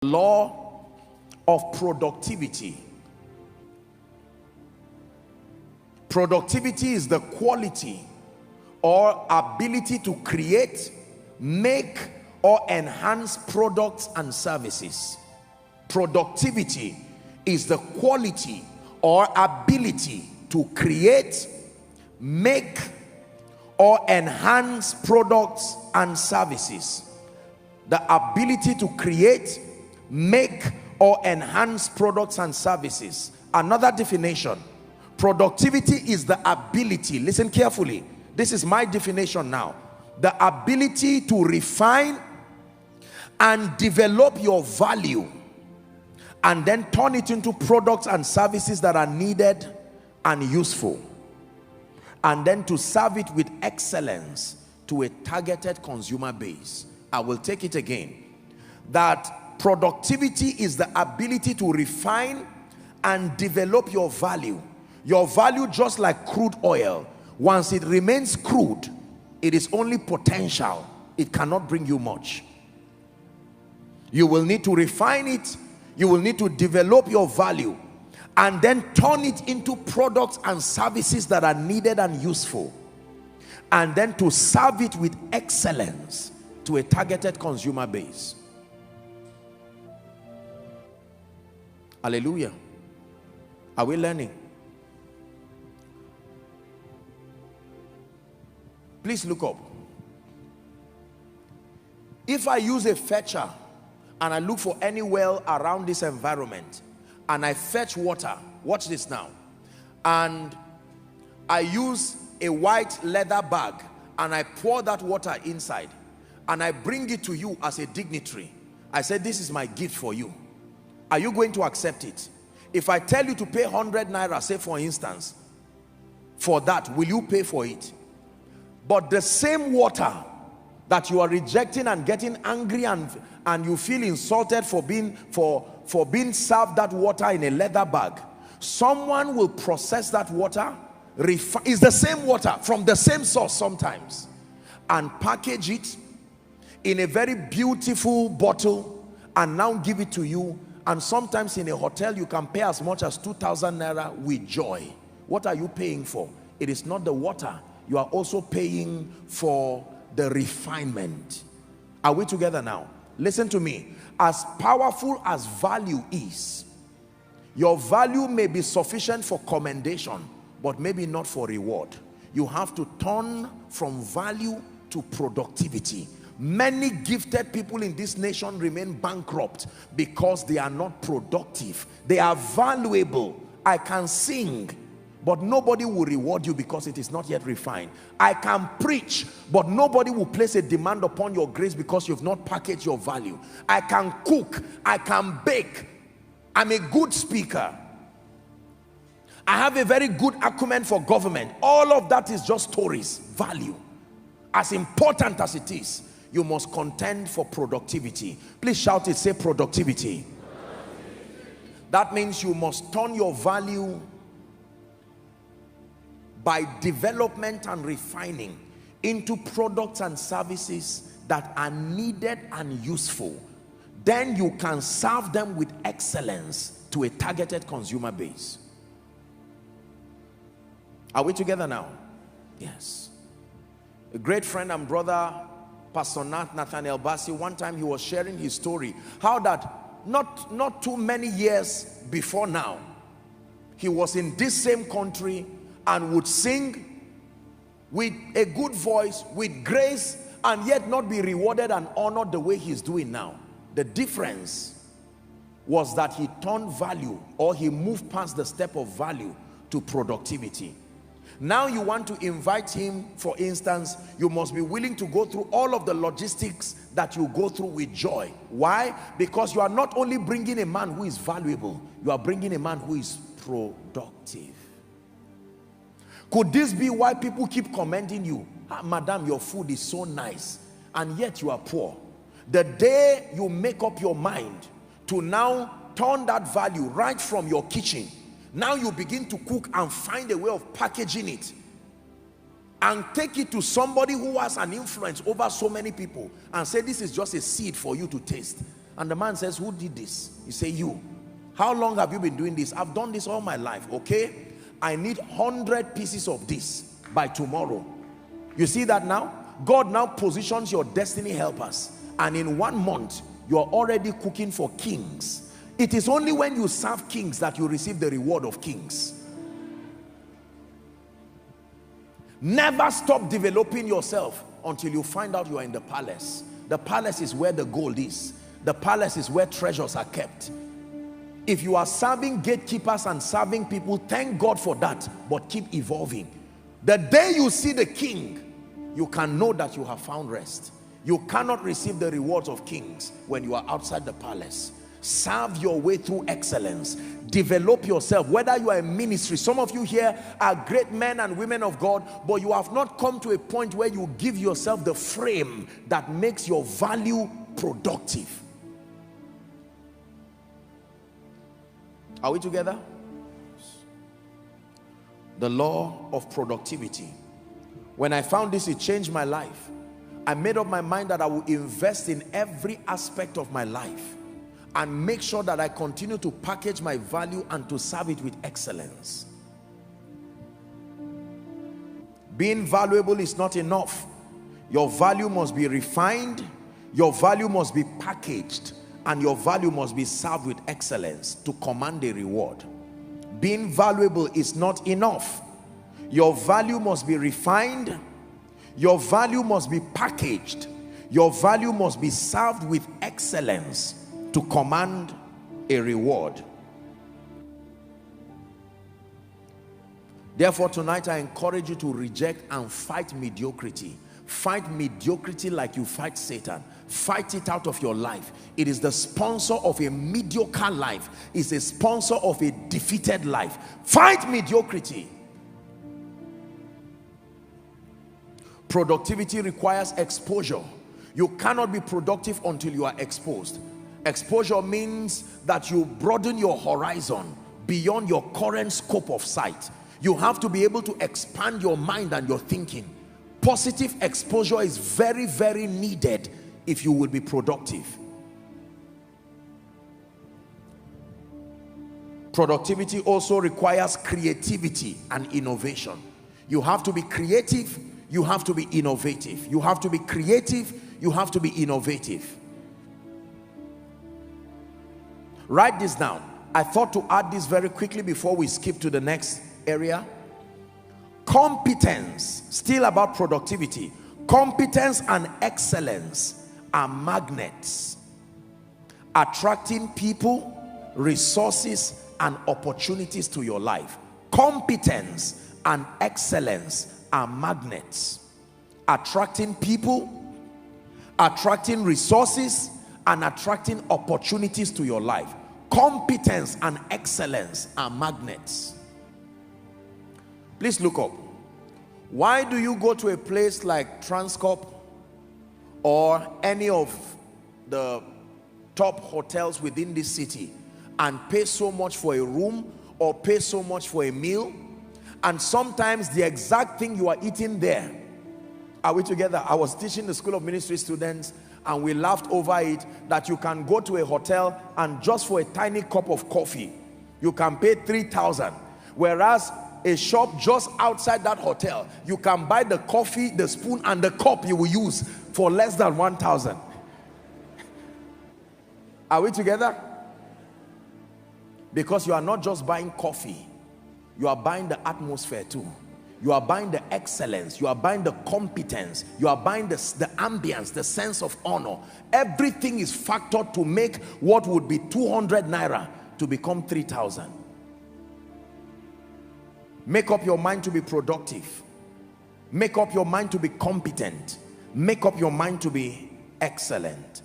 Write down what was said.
Law of productivity. Productivity is the quality or ability to create, make, or enhance products and services. Productivity is the quality or ability to create, make, or enhance products and services. The ability to create, make, or enhance products and services. Another definition: productivity is the ability, listen carefully, this is my definition now, the ability to refine and develop your value and then turn it into products and services that are needed and useful, and then to serve it with excellence to a targeted consumer base. I will take it again, that productivity is the ability to refine and develop your value. Your value, just like crude oil, once it remains crude, it is only potential. It cannot bring you much. You will need to refine it. You will need to develop your value and then turn it into products and services that are needed and useful, and then to serve it with excellence to a targeted consumer base. Hallelujah. Are we learning? Please look up. If I use a fetcher and I look for any well around this environment and I fetch water, watch this now, and I use a white leather bag and I pour that water inside and I bring it to you as a dignitary, I say, this is my gift for you. Are you going to accept it? If I tell you to pay 100 naira, say for instance, for that, will you pay for it? But the same water that you are rejecting and getting angry and you feel insulted for being served that water in a leather bag, someone will process that water, it's the same water from the same source sometimes, and package it in a very beautiful bottle and now give it to you. And sometimes in a hotel you can pay as much as 2,000 naira with joy. What are you paying for? It is not the water. You are also paying for the refinement. Are we together now? Listen to me. As powerful as value is, your value may be sufficient for commendation, but maybe not for reward. You have to turn from value to productivity. Many gifted people in this nation remain bankrupt because they are not productive. They are valuable. I can sing, but nobody will reward you because it is not yet refined. I can preach, but nobody will place a demand upon your grace because you've not packaged your value. I can cook, I can bake, I'm a good speaker, I have a very good acumen for government. All of that is just stories. Value, as important as it is, you must contend for productivity. Please shout it, say productivity. That means you must turn your value by development and refining into products and services that are needed and useful. Then you can serve them with excellence to a targeted consumer base. Are we together now? Yes. A great friend and brother, Pastor Nathaniel Bassi, one time he was sharing his story, how that not too many years before now, he was in this same country and would sing with a good voice, with grace, and yet not be rewarded and honored the way he's doing now. The difference was that he turned value, or he moved past the step of value to productivity. Now you want to invite him, for instance, you must be willing to go through all of the logistics that you go through with joy. Why? Because you are not only bringing a man who is valuable, you are bringing a man who is productive. Could this be why people keep commending you? Ah, madam, your food is so nice, and yet you are poor. The day you make up your mind to now turn that value right from your kitchen, now you begin to cook and find a way of packaging it and take it to somebody who has an influence over so many people and say, this is just a seed for you to taste. And the man says, who did this? You say, you. How long have you been doing this? I've done this all my life. Okay, I need 100 pieces of this by tomorrow. You see that now? God now positions your destiny helpers, and in 1 month you are already cooking for kings. It is only when you serve kings that you receive the reward of kings. Never stop developing yourself until you find out you are in the palace. The palace is where the gold is. The palace is where treasures are kept. If you are serving gatekeepers and serving people, thank God for that, but keep evolving. The day you see the king, you can know that you have found rest. You cannot receive the rewards of kings when you are outside the palace. Serve your way through excellence. Develop yourself. Whether you are in ministry, some of you here are great men and women of God, but you have not come to a point where you give yourself the frame that makes your value productive. Are we together? The law of productivity. When I found this, it changed my life. I made up my mind that I will invest in every aspect of my life and make sure that I continue to package my value and to serve it with excellence. Being valuable is not enough. Your value must be refined, your value must be packaged, and your value must be served with excellence to command a reward. Being valuable is not enough. Your value must be refined, your value must be packaged, your value must be served with excellence to command a reward. Therefore, tonight I encourage you to reject and fight mediocrity. Fight mediocrity like you fight Satan. Fight it out of your life. It is the sponsor of a mediocre life. It's a sponsor of a defeated life. Fight mediocrity. Productivity requires exposure. You cannot be productive until you are exposed. Exposure means that you broaden your horizon beyond your current scope of sight. You have to be able to expand your mind and your thinking. Positive exposure is very, very needed if you will be productive. Productivity also requires creativity and innovation. You have to be creative, you have to be innovative. You have to be creative, you have to be innovative. Write this down. I thought to add this very quickly before we skip to the next area. Competence, still about productivity. Competence and excellence are magnets, attracting people, resources, and opportunities to your life. Competence and excellence are magnets, attracting people, attracting resources, and attracting opportunities to your life. Competence and excellence are magnets. Please look up. Why do you go to a place like Transcorp or any of the top hotels within this city and pay so much for a room or pay so much for a meal, and sometimes the exact thing you are eating there? Are we together? I was teaching the School of Ministry students and we laughed over it, that you can go to a hotel and just for a tiny cup of coffee you can pay 3,000, whereas a shop just outside that hotel, you can buy the coffee, the spoon, and the cup you will use for less than 1,000. Are we together? Because you are not just buying coffee, you are buying the atmosphere too. You are buying the excellence, you are buying the competence, you are buying the ambience, the sense of honor. Everything is factored to make what would be 200 naira to become 3,000. Make up your mind to be productive. Make up your mind to be competent. Make up your mind to be excellent.